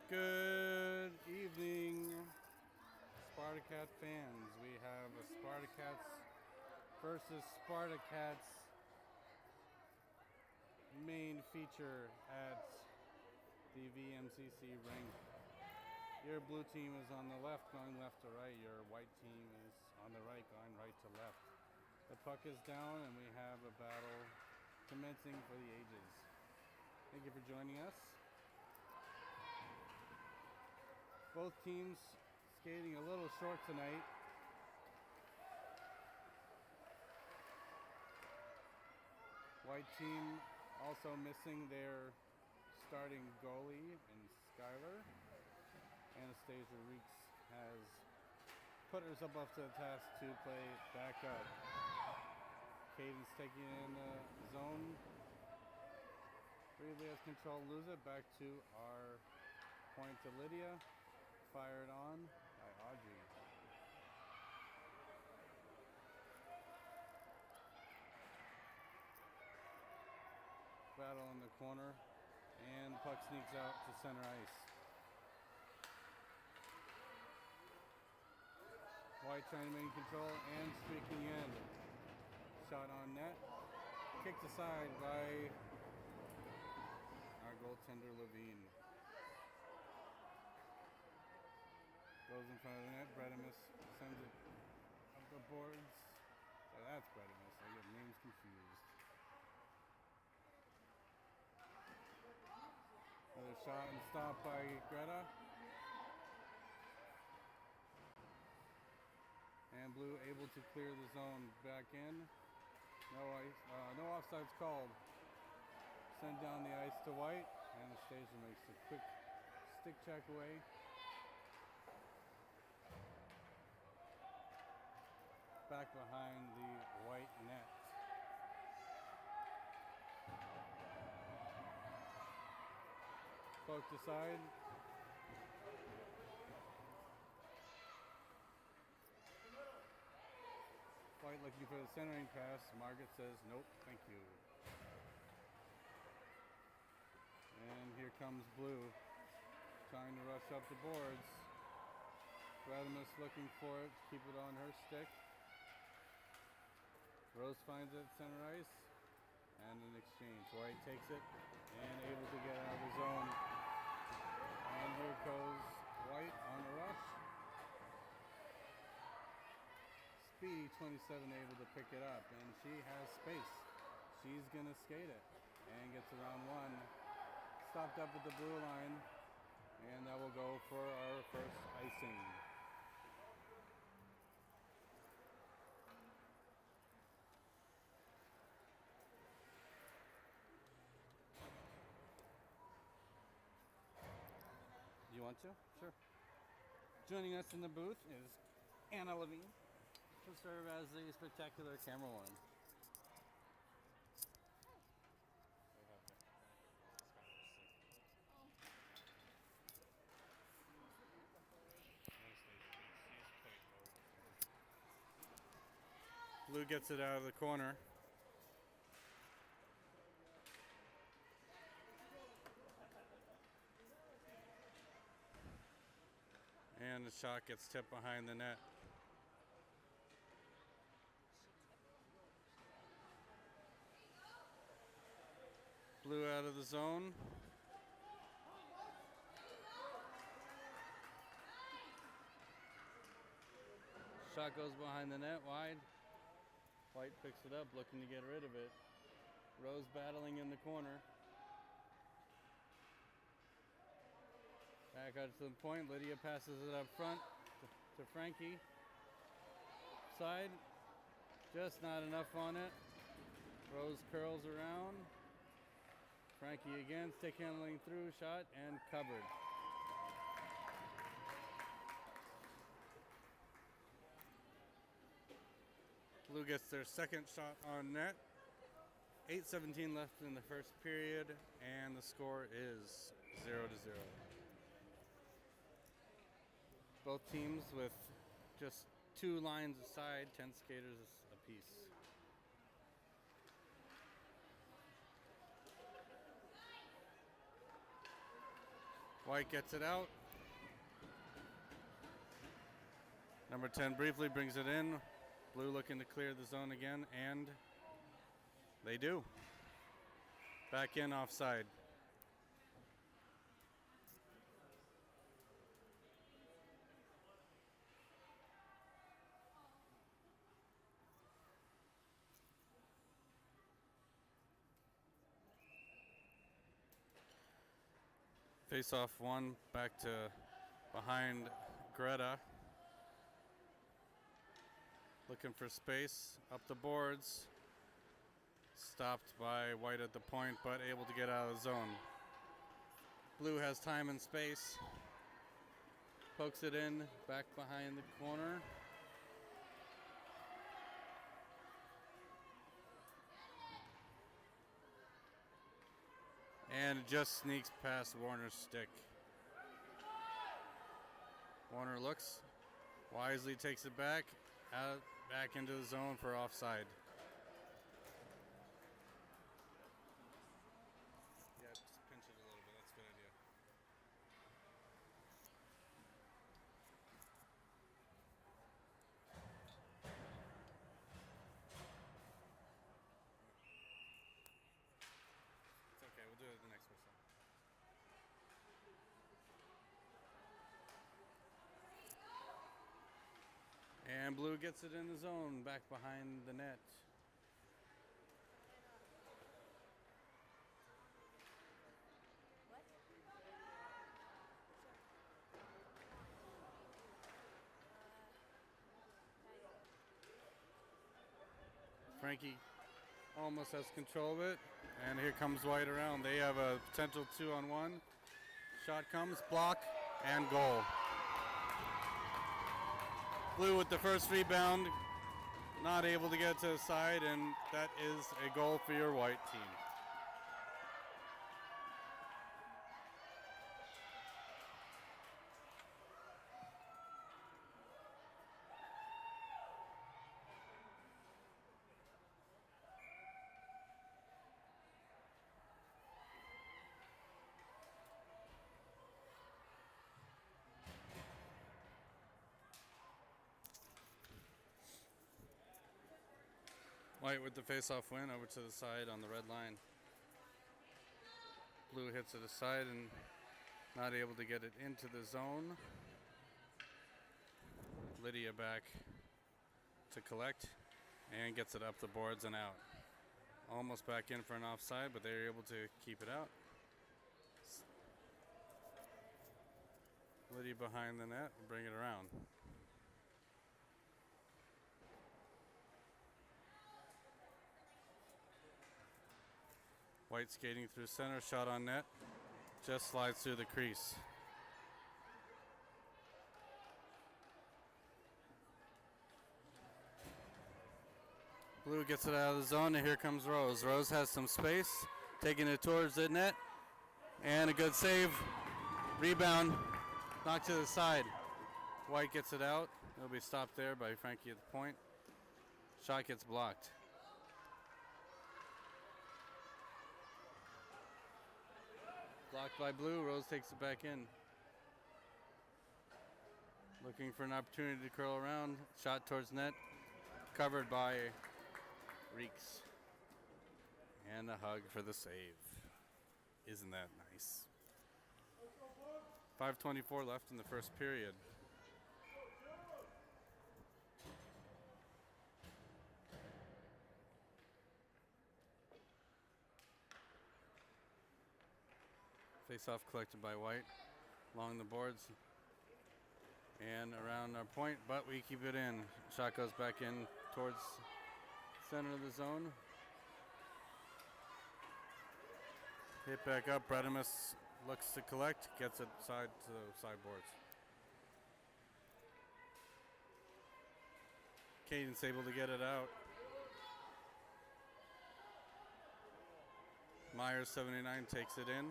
Good evening, Spartacat fans. We have a Spartacats versus Spartacats main feature at the VMCC rink. Your blue team is on the left, going left to right. Your white team is on the right, going right to left. The puck is down, and we have a battle commencing for the ages. Thank you for joining us. Both teams skating a little short tonight. White team also missing their starting goalie in Skylar. Anastasia Reeks has put herself up to the task to play backup. Caden's taking in the zone. Really has control, lose it. Back to our point to Lydia. Fired on by Audrey. Battle in the corner, and the puck sneaks out to center ice. White trying to maintain control and streaking in. Shot on net. Kicked aside by our goaltender Levine. Goes in front of the net. Bredimus sends it up the boards. Oh, that's Bredimus. I get names confused. Another shot and stop by Greta. And Blue able to clear the zone back in. No ice, no offsides called. Send down the ice to White. Anastasia makes a quick stick check away. Back behind the white net. Poked aside. White looking for the centering pass. Margaret says, nope, thank you. And here comes Blue, trying to rush up the boards. Radimus looking for it to keep it on her stick. Rose finds it at center ice, and an exchange. White takes it and able to get out of the zone. And here goes White on a rush. Speedy 27 able to pick it up, and she has space. She's gonna skate it and gets around one. Stopped up at the blue line, and that will go for our first icing. You want to? Sure. Joining us in the booth is Anna Levine to serve as the spectacular camerawoman. Blue gets it out of the corner. And the shot gets tipped behind the net. Blue out of the zone. Shot goes behind the net, wide. White picks it up, looking to get rid of it. Rose battling in the corner. Back out to the point. Lydia passes it up front to Frankie. Side. Just not enough on it. Rose curls around. Frankie again, stick handling through, shot, and covered. Blue gets their second shot on net. 8:17 left in the first period, and the score is 0-0. Both teams with just 2 lines aside, 10 skaters apiece. White gets it out. Number 10 briefly brings it in. Blue looking to clear the zone again, and they do. Back in offside. Face off one, back to behind Greta. Looking for space, up the boards. Stopped by White at the point, but able to get out of the zone. Blue has time and space. Pokes it in, back behind the corner. And it just sneaks past Warner's stick. Warner looks, wisely takes it back, out, back into the zone for offside. Yeah, just pinch it a little bit, that's a good idea. It's okay, we'll do it the next whistle. And Blue gets it in the zone, back behind the net. Frankie almost has control of it, and here comes White around. They have a potential 2-on-1. Shot comes, block, and goal. Blue with the first rebound, not able to get to the side, and that is a goal for your White team. White with the face-off win over to the side on the red line. Blue hits it aside and not able to get it into the zone. Lydia back to collect and gets it up the boards and out. Almost back in for an offside, but they're able to keep it out. Lydia behind the net, bring it around. White skating through center, shot on net, just slides through the crease. Blue gets it out of the zone, and here comes Rose. Rose has some space, taking it towards the net, and a good save. Rebound, knocked to the side. White gets it out. It'll be stopped there by Frankie at the point. Shot gets blocked. Blocked by Blue, Rose takes it back in. Looking for an opportunity to curl around. Shot towards net, covered by Reeks. And a hug for the save. Isn't that nice? 5:24 left in the first period. Face-off collected by White along the boards and around our point, but we keep it in. Shot goes back in towards center of the zone. Hit back up. Bredimus looks to collect, gets it side to the sideboards. Caden's able to get it out. Myers 79 takes it in.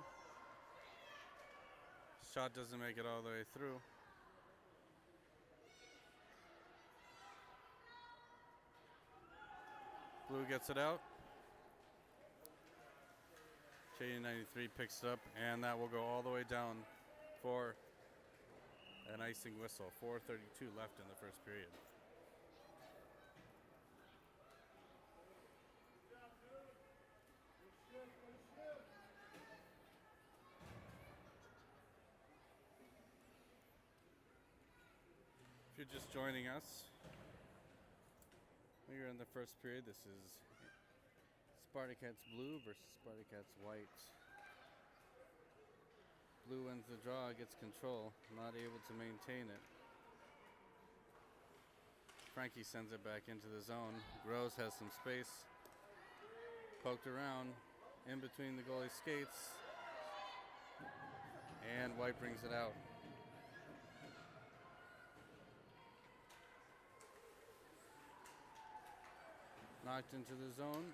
Shot doesn't make it all the way through. Blue gets it out. Shady 93 picks it up, and that will go all the way down for an icing whistle. 4:32 left in the first period. If you're just joining us, we're in the first period. This is Spartacats blue versus Spartacats white. Blue wins the draw, gets control, not able to maintain it. Frankie sends it back into the zone. Groves has some space. Poked around in between the goalie skates. And white brings it out. Knocked into the zone.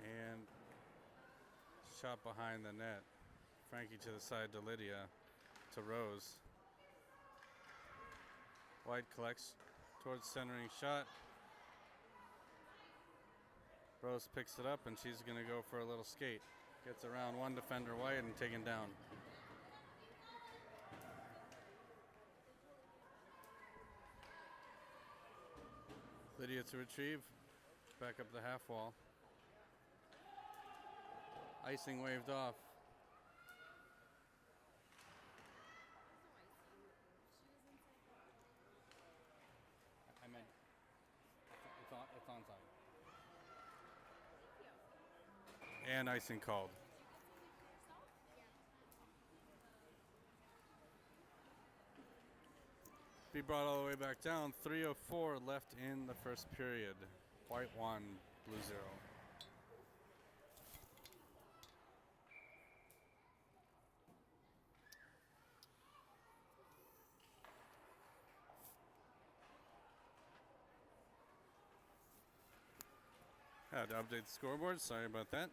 And shot behind the net. Frankie to the side to Lydia, to Rose. White collects towards centering shot. Rose picks it up and she's going to go for a little skate. Gets around one defender White and taken down. Lydia to retrieve. Back up the half wall. Icing waved off. I meant it's onside. And icing called. Be brought all the way back down. 3:04 left in the first period. White 1, blue 0. Had to update the scoreboard, sorry about that.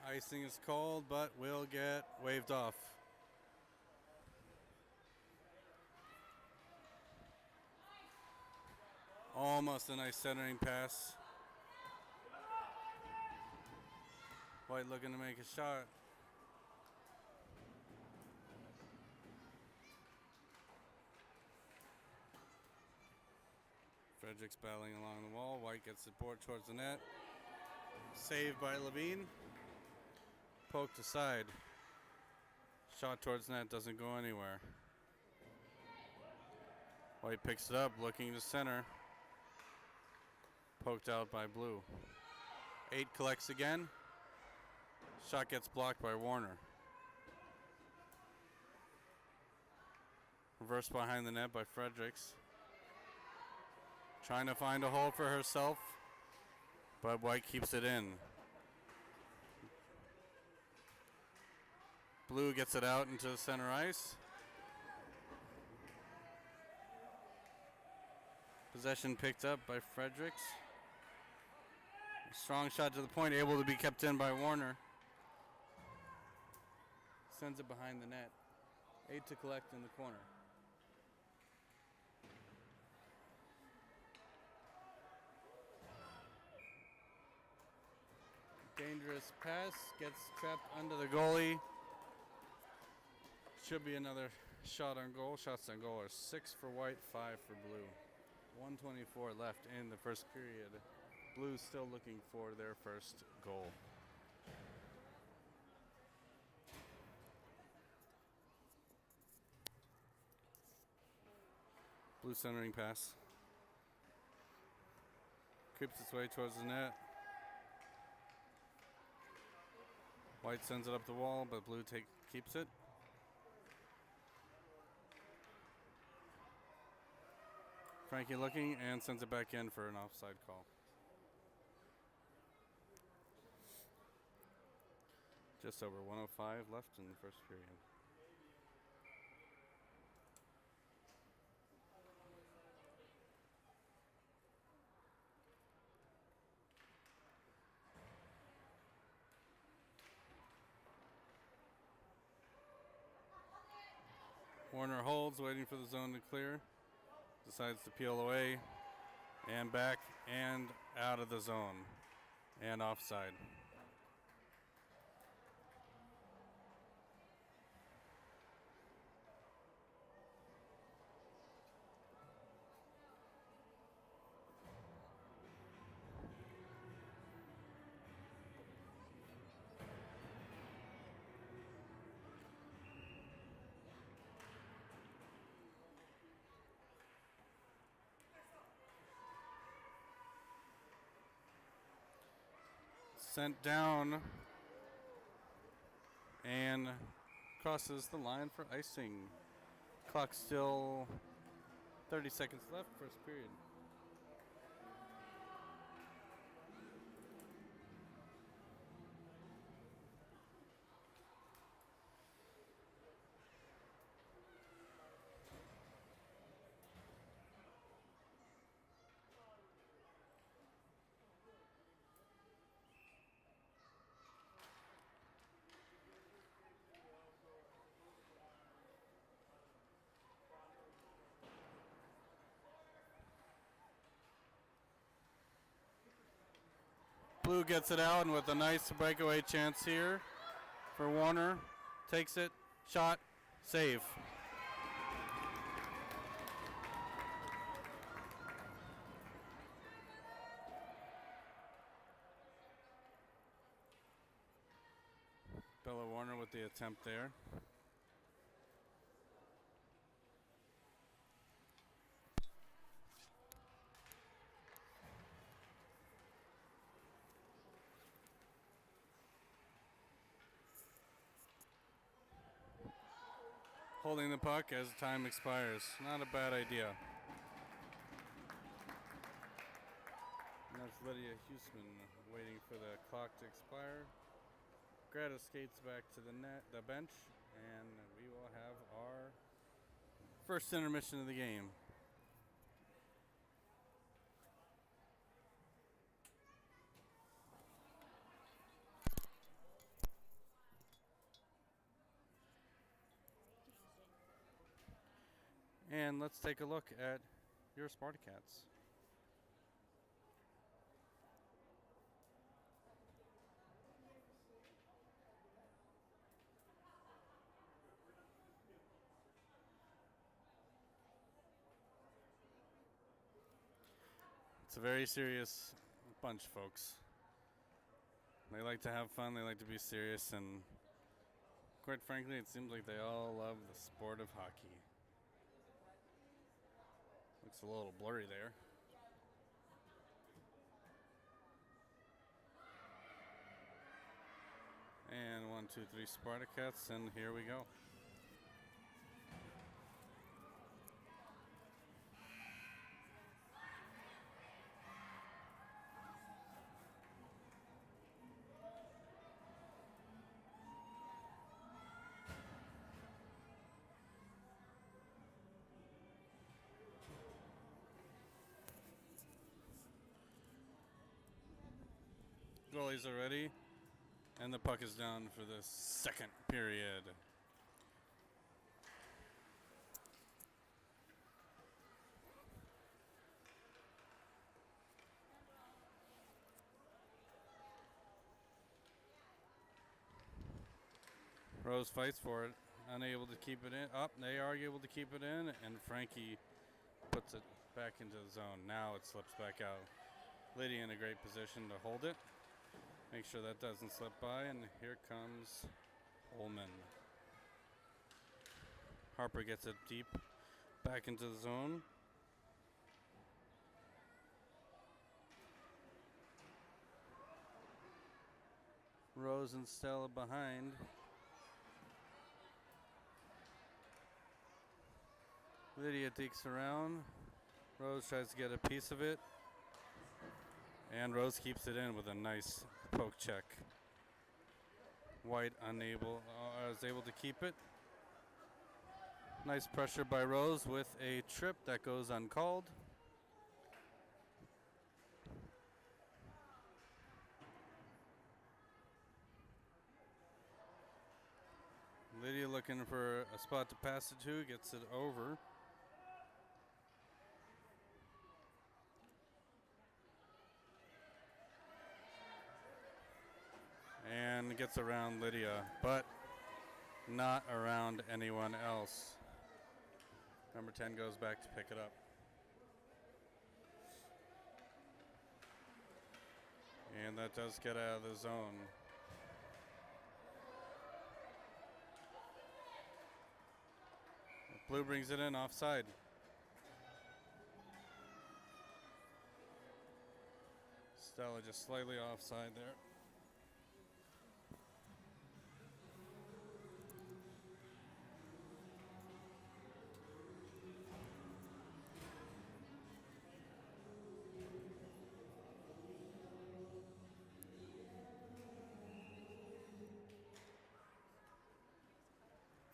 Icing is called, but will get waved off. Almost a nice centering pass. White looking to make a shot. Frederick's battling along the wall. White gets support towards the net. Saved by Levine. Poked aside. Shot towards net, doesn't go anywhere. White picks it up, looking to center. Poked out by blue. 8 collects again. Shot gets blocked by Warner. Reverse behind the net by Fredericks. Trying to find a hole for herself, but White keeps it in. Blue gets it out into the center ice. Possession picked up by Fredericks. Strong shot to the point, able to be kept in by Warner. Sends it behind the net. 8 to collect in the corner. Dangerous pass, gets trapped under the goalie. Should be another shot on goal. Shots on goal are 6 for White, 5 for Blue. 1:24 left in the first period. Blue still looking for their first goal. Blue centering pass. Creeps its way towards the net. White sends it up the wall, but Blue keeps it. Frankie looking and sends it back in for an offside call. Just over 1:05 left in the first period. Warner holds, waiting for the zone to clear. Decides to peel away and back and out of the zone and offside. Sent down and crosses the line for icing. Clock still 30 seconds left, first period. Blue gets it out, and with a nice breakaway chance here for Warner. Takes it, shot, save. Bella Warner with the attempt there. Holding the puck as time expires. Not a bad idea. And that's Lydia Huseman waiting for the clock to expire. Greta skates back to the bench, and we will have our first intermission of the game. And let's take a look at your Spartacats. It's a very serious bunch, folks. They like to have fun, they like to be serious, and quite frankly, it seems like they all love the sport of hockey. Looks a little blurry there. And 1, 2, 3 Spartacats, and here we go. Goalies are ready, and the puck is down for the second period. Rose fights for it, unable to keep it in. They are able to keep it in, and Frankie puts it back into the zone. Now it slips back out. Lydia in a great position to hold it. Make sure that doesn't slip by, and here comes Ullman. Harper gets it deep back into the zone. Rose and Stella behind. Lydia dekes around. Rose tries to get a piece of it. And Rose keeps it in with a nice poke check. White is able to keep it. Nice pressure by Rose with a trip that goes uncalled. Lydia looking for a spot to pass it to, gets it over. And gets around Lydia, but not around anyone else. Number 10 goes back to pick it up. And that does get out of the zone. Blue brings it in offside. Stella just slightly offside there.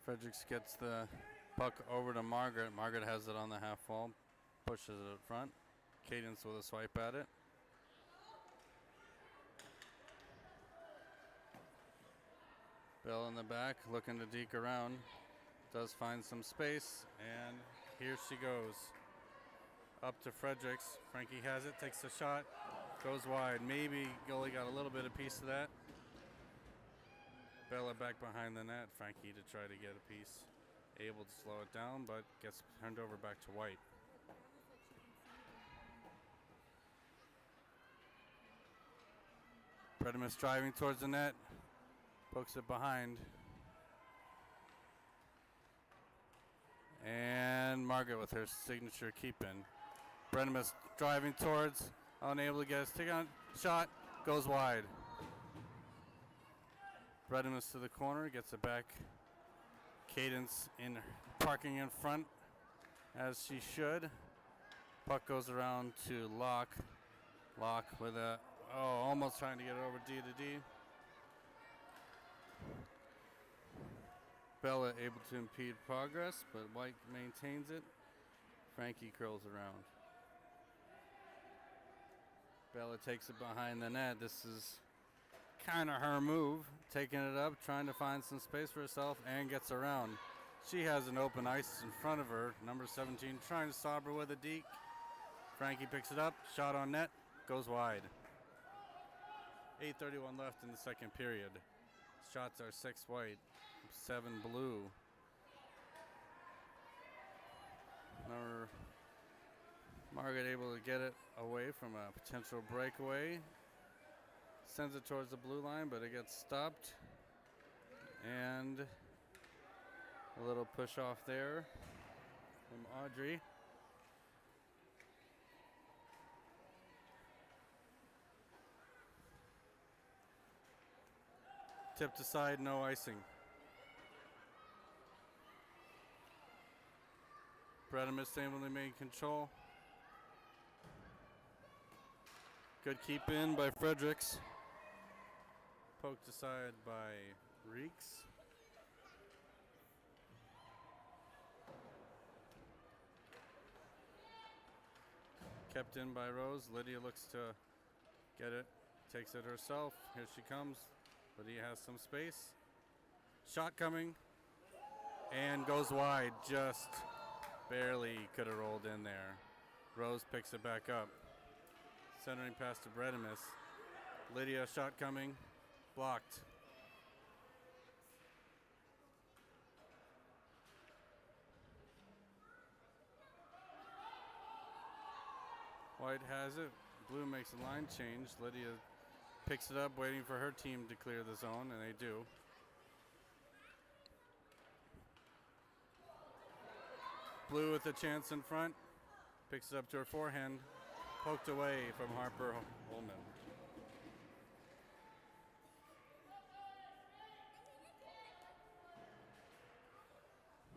Fredericks gets the puck over to Margaret. Margaret has it on the half wall, pushes it up front. Cadence with a swipe at it. Bell in the back, looking to deke around. Does find some space, and here she goes. Up to Fredericks. Frankie has it, takes the shot, goes wide. Maybe goalie got a little bit of piece of that. Bella back behind the net. Frankie to try to get a piece. Able to slow it down, but gets turned over back to White. Bredimus driving towards the net. Pokes it behind. And Margaret with her signature keep-in. Bredimus driving towards. Unable to get his stick on. Shot. Goes wide. Bredimus to the corner, gets it back. Cadence in parking in front, as she should. Puck goes around to Locke. Locke with a, almost trying to get it over D to D. Bella able to impede progress, but White maintains it. Frankie curls around. Bella takes it behind the net. This is kind of her move, taking it up, trying to find some space for herself, and gets around. She has an open ice in front of her. Number 17 trying to stop her with a deke. Frankie picks it up, shot on net, goes wide. 8:31 left in the second period. Shots are 6 White, 7 Blue. Margaret able to get it away from a potential breakaway. Sends it towards the blue line, but it gets stopped. And a little push off there from Audrey. Tipped aside, no icing. Bredimus able to maintain control. Good keep in by Fredericks. Poked aside by Reeks. Kept in by Rose. Lydia looks to get it. Takes it herself. Here she comes. Lydia has some space. Shot coming. And goes wide. Just barely could have rolled in there. Rose picks it back up. Centering pass to Bredimus. Lydia shot coming. Blocked. White has it. Blue makes a line change. Lydia picks it up, waiting for her team to clear the zone, and they do. Blue with a chance in front. Picks it up to her forehand. Poked away from Harper Holman.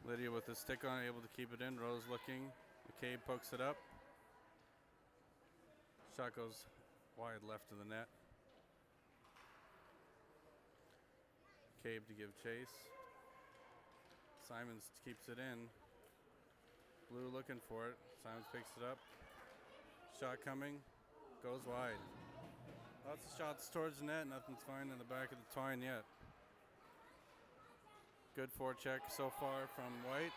Lydia with the stick on, able to keep it in. Rose looking. McCabe pokes it up. Shot goes wide left of the net. McCabe to give chase. Simons keeps it in. Blue looking for it. Simons picks it up. Shot coming. Goes wide. Lots of shots towards the net. Nothing's fine in the back of the twine yet. Good forecheck so far from White,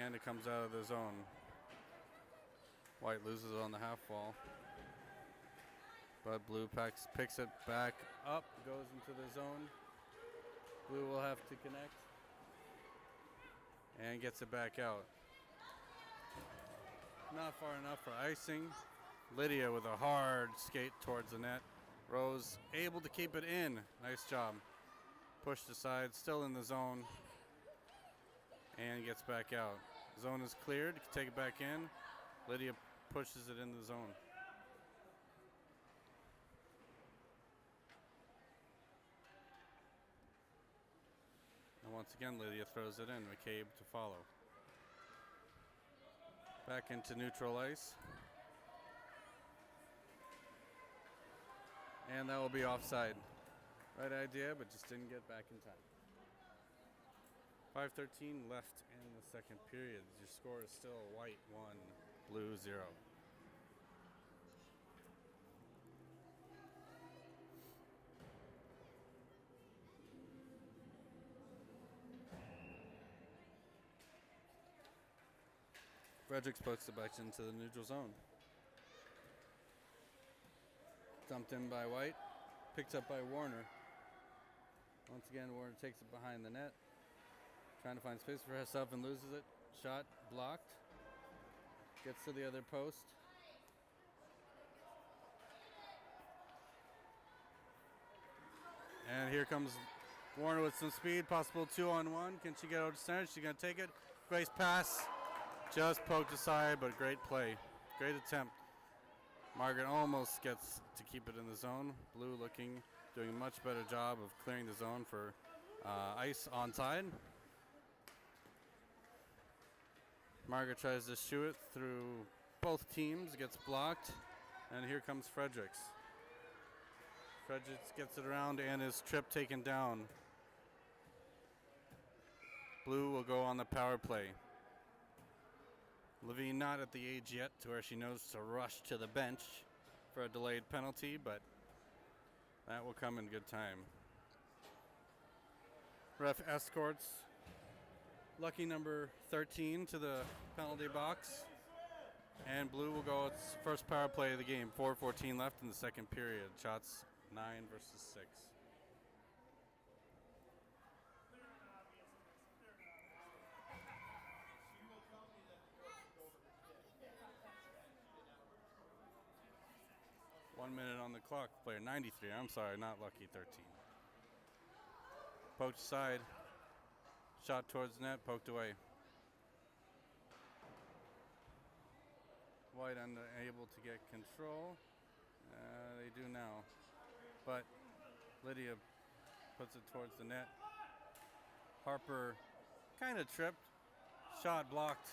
and it comes out of the zone. White loses on the half wall, but Blue picks it back up, goes into the zone. Blue will have to connect and gets it back out. Not far enough for icing. Lydia with a hard skate towards the net. Rose able to keep it in. Nice job. Pushed aside, still in the zone, and gets back out. Zone is cleared, take it back in. Lydia pushes it in the zone. And once again, Lydia throws it in. McCabe to follow. Back into neutral ice. And that will be offside. Right idea, but just didn't get back in time. 5:13 left in the second period. Your score is still White 1, Blue 0. Fredericks puts it back into the neutral zone. Dumped in by White. Picked up by Warner. Once again, Warner takes it behind the net. Trying to find space for herself and loses it. Shot blocked. Gets to the other post. And here comes Warner with some speed. Possible 2-on-1. Can she get out to center? She's going to take it. Great pass. Just poked aside, but great play. Great attempt. Margaret almost gets to keep it in the zone. Blue doing a much better job of clearing the zone for ice onside. Margaret tries to shoot it through both teams, gets blocked, and here comes Fredericks. Fredericks gets it around and is tripped, taken down. Blue will go on the power play. Levine not at the age yet to where she knows to rush to the bench for a delayed penalty, but that will come in good time. Ref escorts lucky number 13 to the penalty box, and Blue will go its first power play of the game. 4:14 left in the second period. Shots 9 versus 6. One minute on the clock. Player 93. I'm sorry, not lucky 13. Poked aside. Shot towards net. Poked away. White unable to get control. They do now. But Lydia puts it towards the net. Harper kind of tripped. Shot blocked.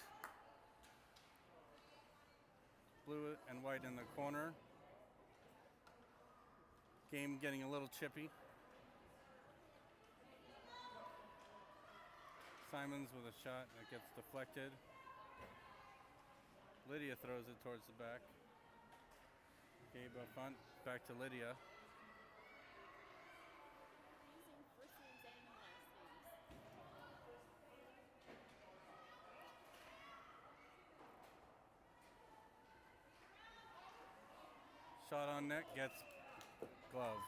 Blue and White in the corner. Game getting a little chippy. Simons with a shot that gets deflected. Lydia throws it towards the back. Gabe up front, back to Lydia. Shot on net, gets gloved.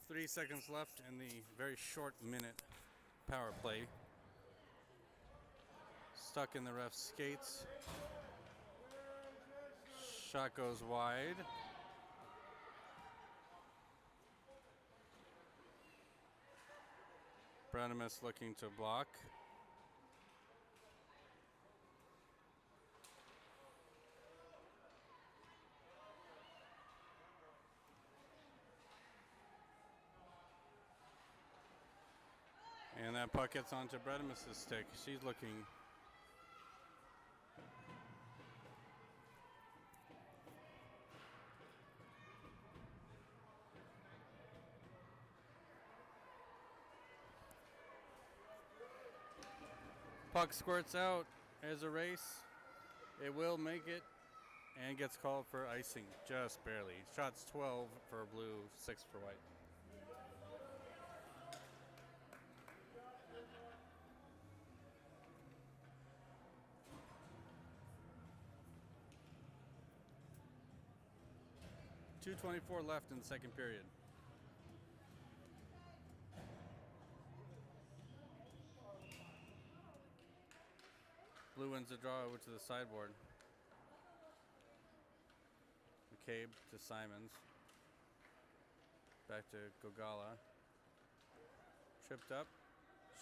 Three seconds left in the very short minute power play. Stuck in the ref's skates. Shot goes wide. Branimus looking to block. And that puck gets onto Branimus' stick. She's looking. Puck squirts out as a race. It will make it and gets called for icing, just barely. Shots 12 for blue, 6 for white. .224 left in the second period. Blue wins the draw over to the sideboard. McCabe to Simons. Back to Gogala. Tripped up.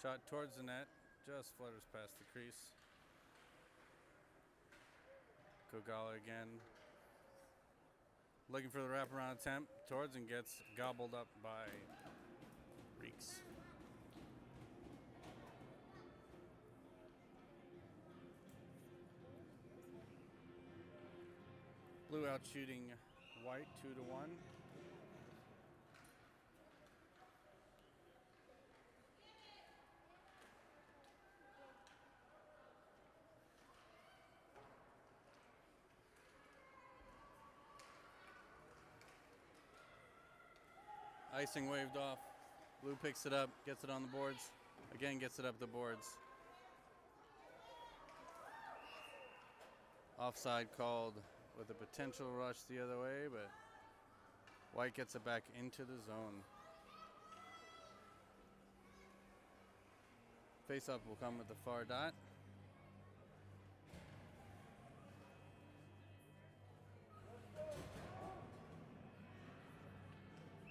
Shot towards the net. Just flutters past the crease. Gogala again. Looking for the wraparound attempt towards and gets gobbled up by Reeks. Blue out shooting white 2-1. Icing waved off. Blue picks it up, gets it on the boards. Again, gets it up the boards. Offside called with a potential rush the other way, but white gets it back into the zone. Face-up will come with the far dot.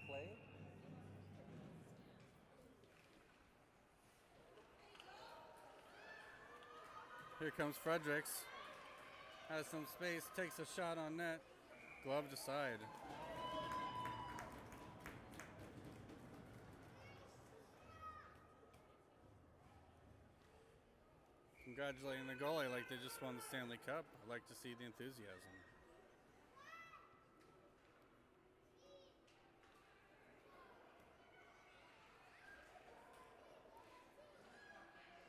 Play. Here comes Fredericks. Has some space, takes a shot on net. Gloved aside. Congratulating the goalie like they just won the Stanley Cup. I like to see the enthusiasm.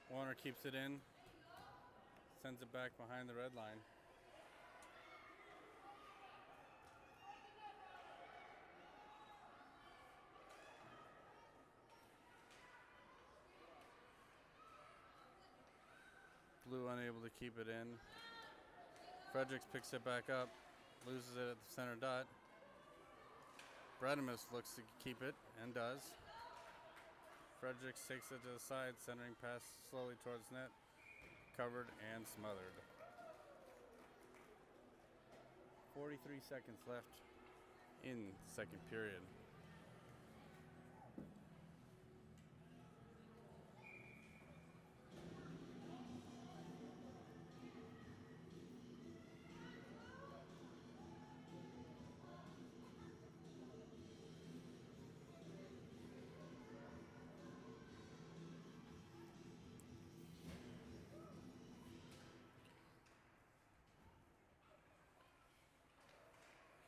Warner keeps it in. Sends it back behind the red line. Blue unable to keep it in. Fredericks picks it back up, loses it at the center dot. Bradimus looks to keep it and does. Fredericks takes it to the side, centering pass slowly towards net. Covered and smothered. 43 seconds left in second period.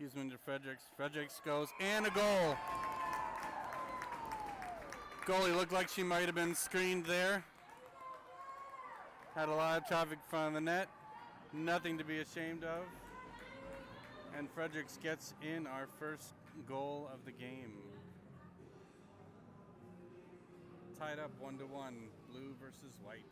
Huseman to Fredericks. Fredericks goes, and a goal. Goalie looked like she might have been screened there. Had a lot of traffic in front of the net. Nothing to be ashamed of. And Fredericks gets in our first goal of the game. Tied up 1-1, blue versus white.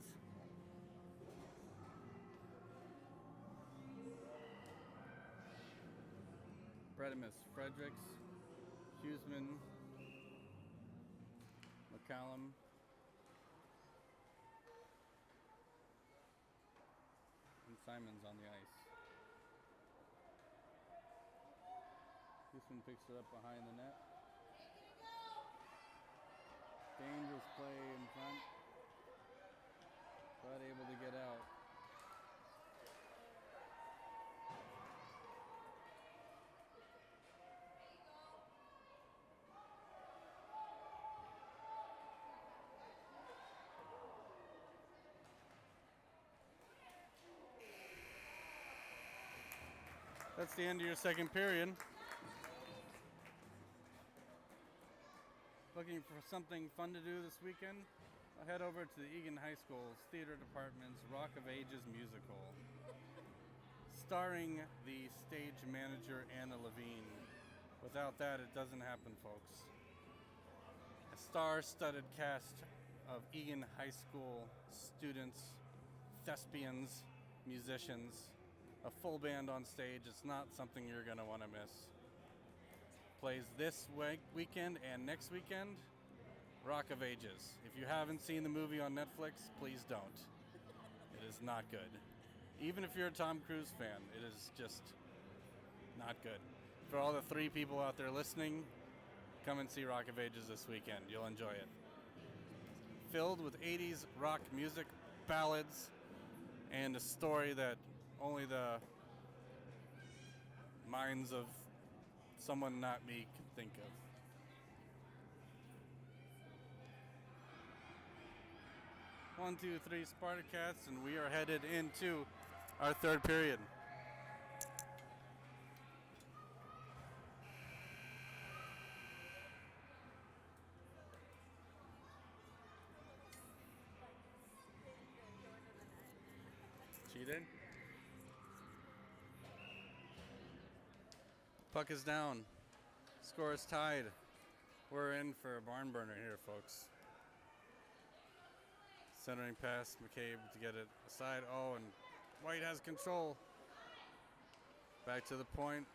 Bredimus, Fredericks, Huseman, McCallum, and Simons on the ice. Huseman picks it up behind the net. Dangerous play in front, but able to get out. That's the end of your second period. Looking for something fun to do this weekend? head over to the Egan High School's theater department's Rock of Ages musical, starring the stage manager Anna Levine. Without that, it doesn't happen, folks. A star-studded cast of Egan High School students, thespians, musicians, a full band on stage. It's not something you're going to want to miss. Plays this weekend and next weekend. Rock of Ages. If you haven't seen the movie on Netflix, please don't. It is not good. Even if you're a Tom Cruise fan, it is just not good. For all the 3 people out there listening, come and see Rock of Ages this weekend. You'll enjoy it. Filled with 80s rock music, ballads, and a story that only the minds of someone not me can think of. One, two, three, Spartacats, and we are headed into our 3rd period. Cheated. Puck is down. Score is tied. We're in for a barn burner here, folks. Centering pass, McCabe to get it aside. Oh, and White has control. Back to the point.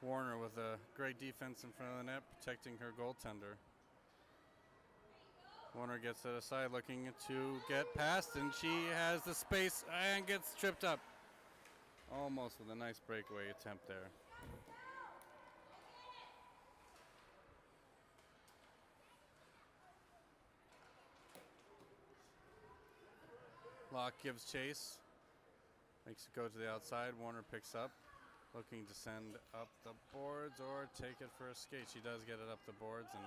Warner with a great defense in front of the net, protecting her goaltender. Warner gets it aside, looking to get past, and she has the space and gets tripped up. Almost with a nice breakaway attempt there. Locke gives chase, makes it go to the outside. Warner picks up, looking to send up the boards or take it for a skate. She does get it up the boards, and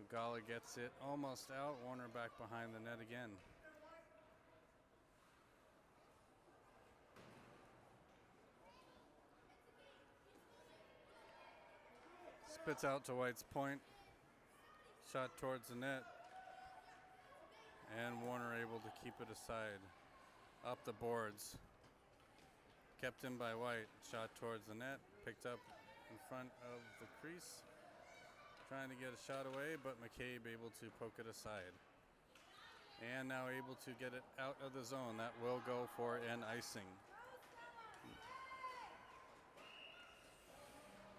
Ugala gets it almost out. Warner back behind the net again. Spits out to White's point. Shot towards the net. And Warner able to keep it aside. Up the boards. Kept in by White. Shot towards the net. Picked up in front of the crease. Trying to get a shot away, but McCabe able to poke it aside. And now able to get it out of the zone. That will go for an icing.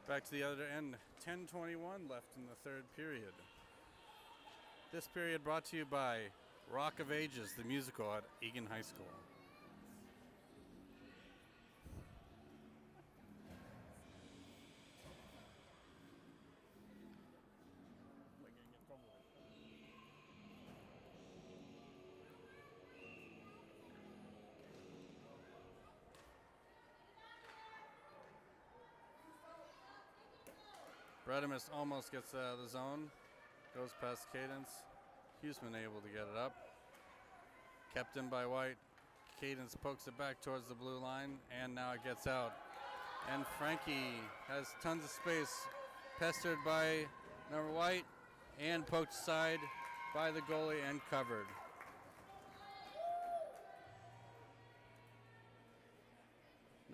Back to the other end. 10:21 left in the 3rd period. This period brought to you by Rock of Ages, the musical at Egan High School. Bredimus almost gets out of the zone. Goes past Cadence. Huseman able to get it up. Kept in by White. Cadence pokes it back towards the blue line, and now it gets out. And Frankie has tons of space. Pestered by number White, and poked aside by the goalie and covered.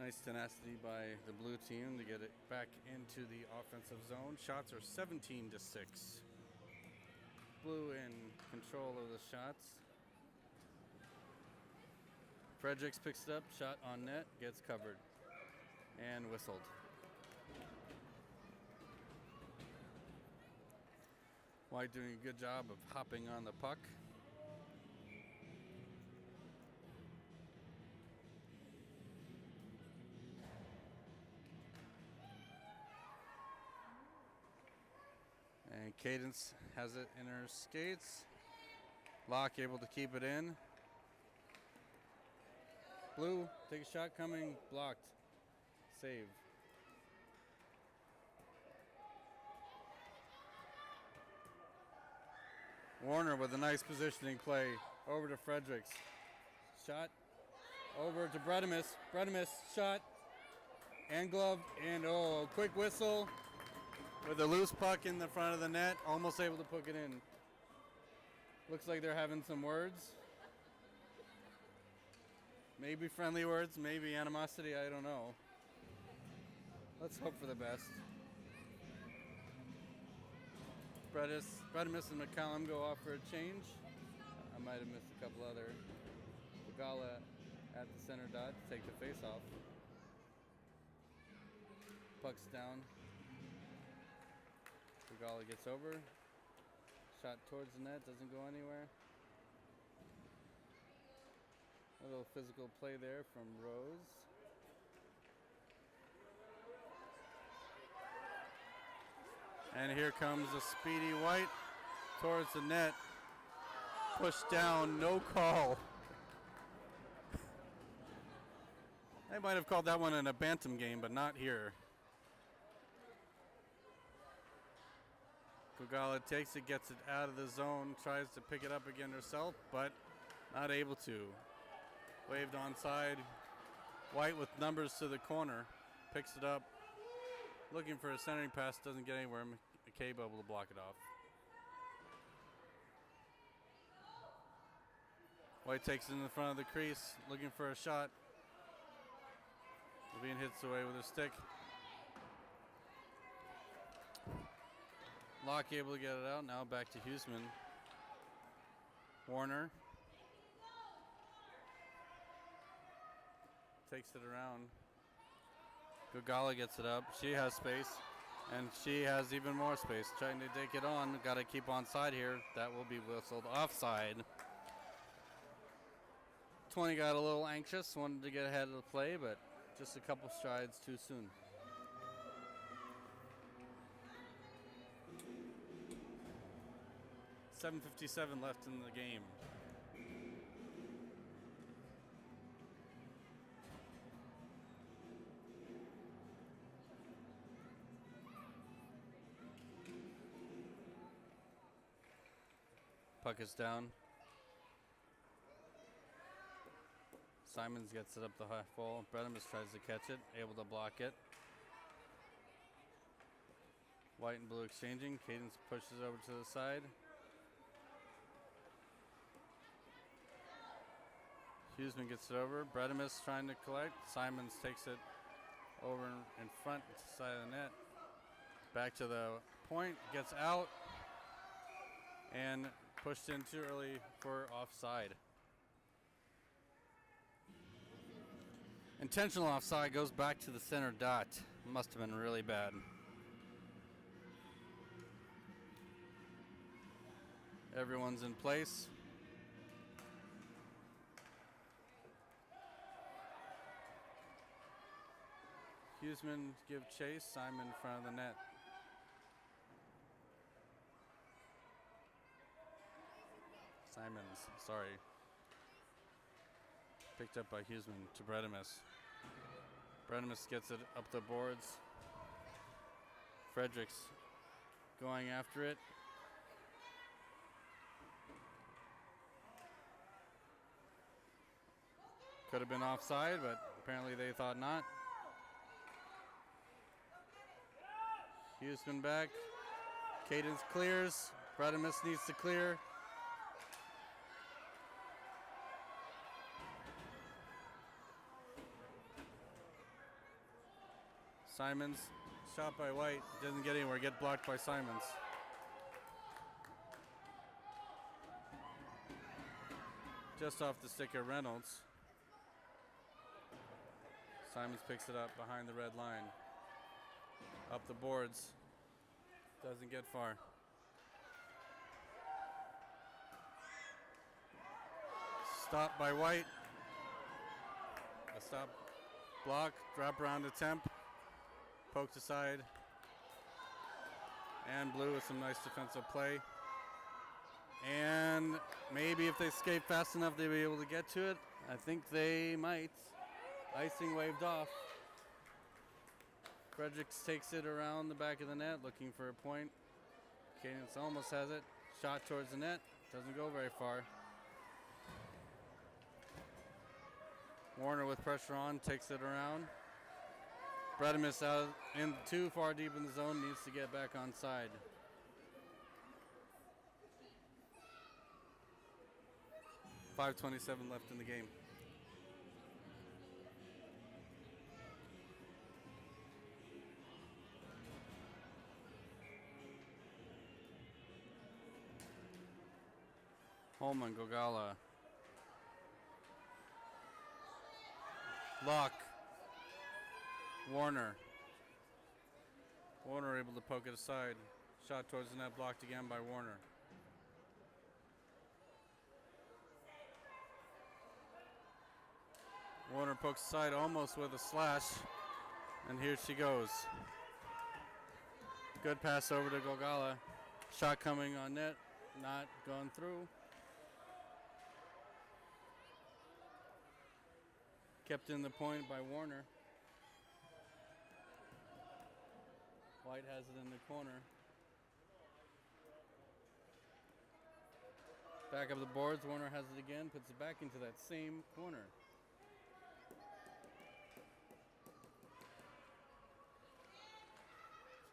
Nice tenacity by the blue team to get it back into the offensive zone. Shots are 17-6. Blue in control of the shots. Fredericks picks it up, shot on net, gets covered, and whistled. White doing a good job of hopping on the puck. And Cadence has it in her skates. Locke able to keep it in. Blue, take a shot coming, blocked. Save. Warner with a nice positioning play over to Fredericks. Shot over to Bredimus. Bredimus shot and glove, and oh, quick whistle with a loose puck in the front of the net, almost able to put it in. Looks like they're having some words. Maybe friendly words, maybe animosity, I don't know. Let's hope for the best. Bredimus and McCallum go off for a change. I might have missed a couple other. Bugala at the center dot to take the face off. Puck's down. Bugala gets over. Shot towards the net, doesn't go anywhere. A little physical play there from Rose. And here comes a speedy White towards the net. Pushed down, no call. They might have called that one in a bantam game, but not here. Gugala takes it, gets it out of the zone, tries to pick it up again herself, but not able to. Waved onside. White with numbers to the corner. Picks it up. Looking for a centering pass, doesn't get anywhere. McCabe able to block it off. White takes it in the front of the crease, looking for a shot. Levine hits away with her stick. Locke able to get it out. Now back to Huseman. Warner takes it around. Gugala gets it up. She has space, and she has even more space. Trying to take it on. Got to keep on side here. That will be whistled offside. 20 got a little anxious, wanted to get ahead of the play, but just a couple strides too soon. .757 left in the game. Puck is down. Simons gets it up the half wall. Bredimus tries to catch it, able to block it. White and blue exchanging. Cadence pushes over to the side. Huseman gets it over. Bredimus trying to collect. Simons takes it over in front side of the net. Back to the point. Gets out. And pushed in too early for offside. Intentional offside, goes back to the center dot. Must have been really bad. Everyone's in place. Huseman give chase. Simon in front of the net. Simons, sorry. Picked up by Huseman to Bredimus. Bredimus gets it up the boards. Fredericks going after it. Could have been offside, but apparently they thought not. Huseman back. Cadence clears. Bredimus needs to clear. Simons, shot by White, doesn't get anywhere, get blocked by Simons. Just off the stick of Reynolds. Simons picks it up behind the red line. Up the boards, doesn't get far. Stop by White. A stop, block, drop around attempt. Poked aside, and Blue with some nice defensive play. And maybe if they skate fast enough, they'll be able to get to it. I think they might. Icing waved off. Fredericks takes it around the back of the net, looking for a point. Cadence almost has it. Shot towards the net, doesn't go very far. Warner with pressure on, takes it around. Bredimus out in too far deep in the zone, needs to get back on side. .5:27 left in the game. Holman, Gogala. Lock. Warner. Warner able to poke it aside. Shot towards the net, blocked again by Warner. Warner pokes aside almost with a slash. And here she goes. Good pass over to Gogala. Shot coming on net, not going through. Kept in the point by Warner. White has it in the corner. Back up the boards, Warner has it again, puts it back into that same corner.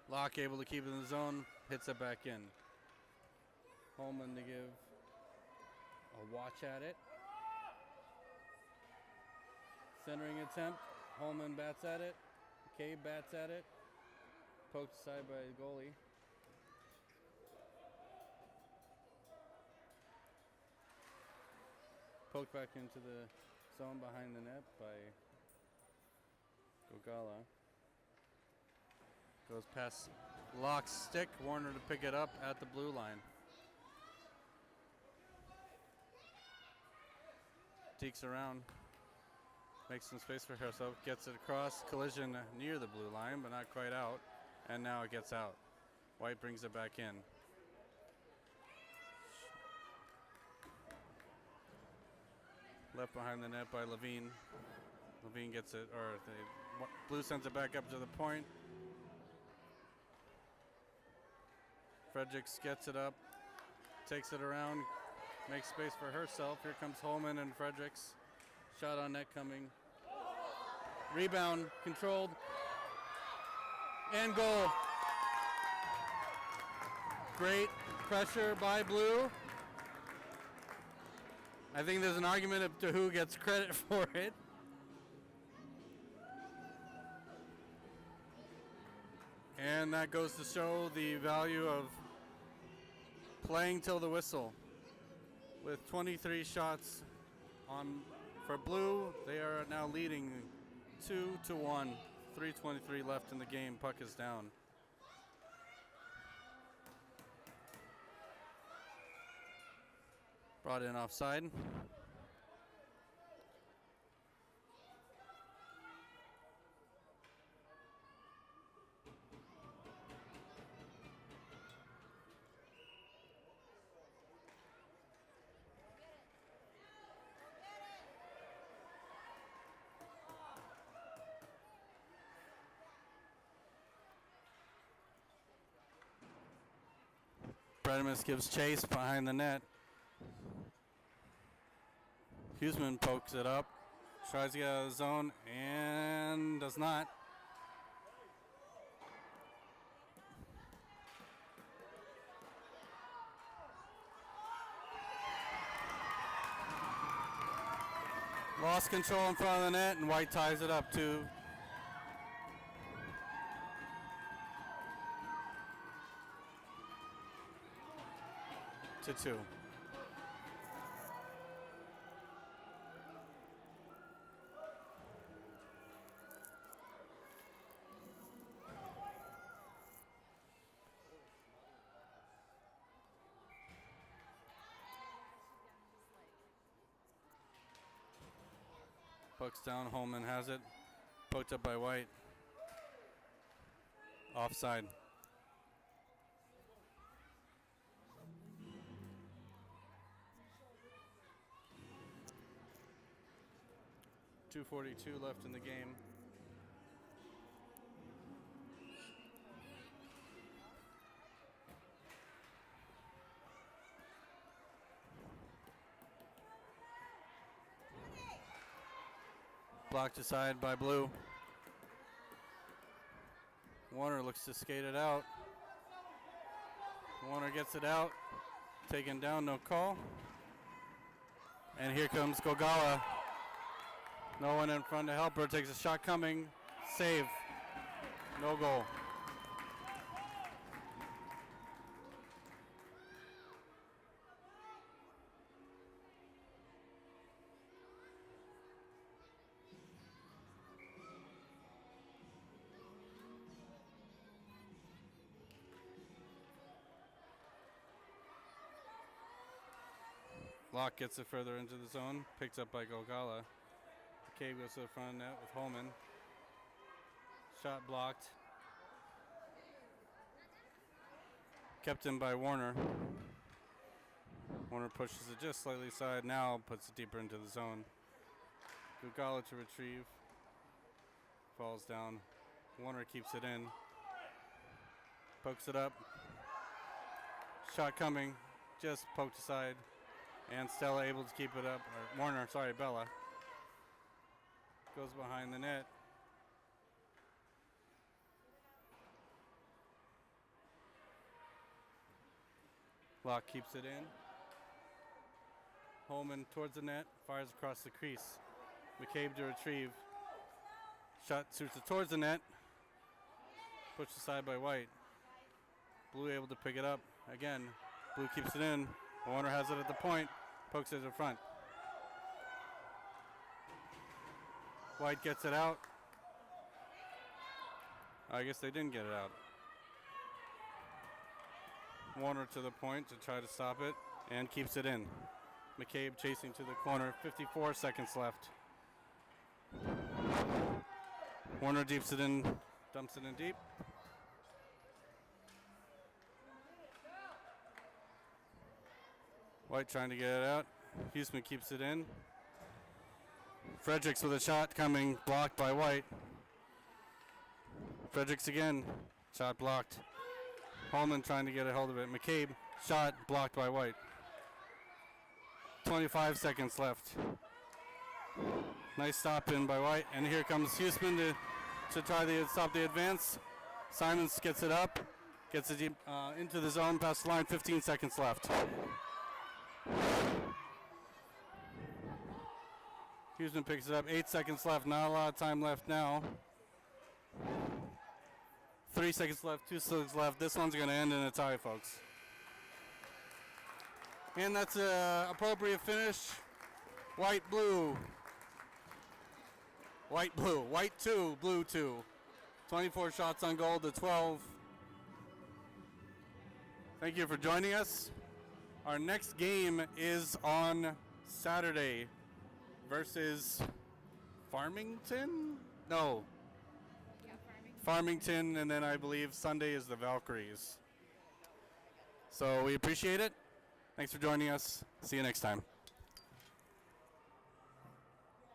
Locke able to keep it in the zone, hits it back in. Holman to give a watch at it. Centering attempt, Holman bats at it. Cave bats at it. Poked aside by the goalie. Poked back into the zone behind the net by Gogala. Goes past Locke's stick. Warner to pick it up at the blue line. Teeks around. Makes some space for herself. Gets it across. Collision near the blue line, but not quite out. And now it gets out. White brings it back in. Left behind the net by Levine. Levine gets it, or the blue sends it back up to the point. Fredericks gets it up, takes it around, makes space for herself. Here comes Holman and Fredericks. Shot on net coming. Rebound controlled. And goal. Great pressure by blue. I think there's an argument as to who gets credit for it. And that goes to show the value of playing till the whistle. With 23 shots on for blue, they are now leading 2-1. 3:23 left in the game. Puck is down. Brought in offside. Bredimus gives chase behind the net. Huseman pokes it up, tries to get out of the zone, and does not. Lost control in front of the net, and White ties it up 2. To 2. Puck's down, Holman has it. Poked up by White. Offside. .242 left in the game. Blocked aside by blue. Warner looks to skate it out. Warner gets it out. Taken down, no call. And here comes Gogala. No one in front to help her. Takes a shot coming. Save. No goal. Locke gets it further into the zone. Picked up by Gogala. McCabe goes to the front of the net with Holman. Shot blocked. Kept in by Warner. Warner pushes it just slightly side now, puts it deeper into the zone. Gogala to retrieve. Falls down. Warner keeps it in. Pokes it up. Shot coming. Just poked aside. And Stella able to keep it up. Or Warner, sorry, Bella. Goes behind the net. Locke keeps it in. Holman towards the net. Fires across the crease. McCabe to retrieve. Shot shoots it towards the net. Pushed aside by White. Blue able to pick it up. Again, Blue keeps it in. Warner has it at the point. Pokes it to the front. White gets it out. I guess they didn't get it out. Warner to the point to try to stop it and keeps it in. McCabe chasing to the corner. 54 seconds left. Warner deeps it in, dumps it in deep. White trying to get it out. Huseman keeps it in. Fredericks with a shot coming, blocked by White. Fredericks again, shot blocked. Holman trying to get a hold of it. McCabe, shot blocked by White. 25 seconds left. Nice stop in by White, and here comes Huseman to try to stop the advance. Simons gets it up, gets it deep, into the zone, past the line, 15 seconds left. Huseman picks it up, 8 seconds left, not a lot of time left now. 3 seconds left, 2 seconds left. This one's going to end in a tie, folks. And that's an appropriate finish. White, blue. White, blue. White 2, blue 2. 24 shots on goal to 12. Thank you for joining us. Our next game is on Saturday versus Farmington? No. Yeah, Farmington, and then I believe Sunday is the Valkyries. So we appreciate it. Thanks for joining us. See you next time.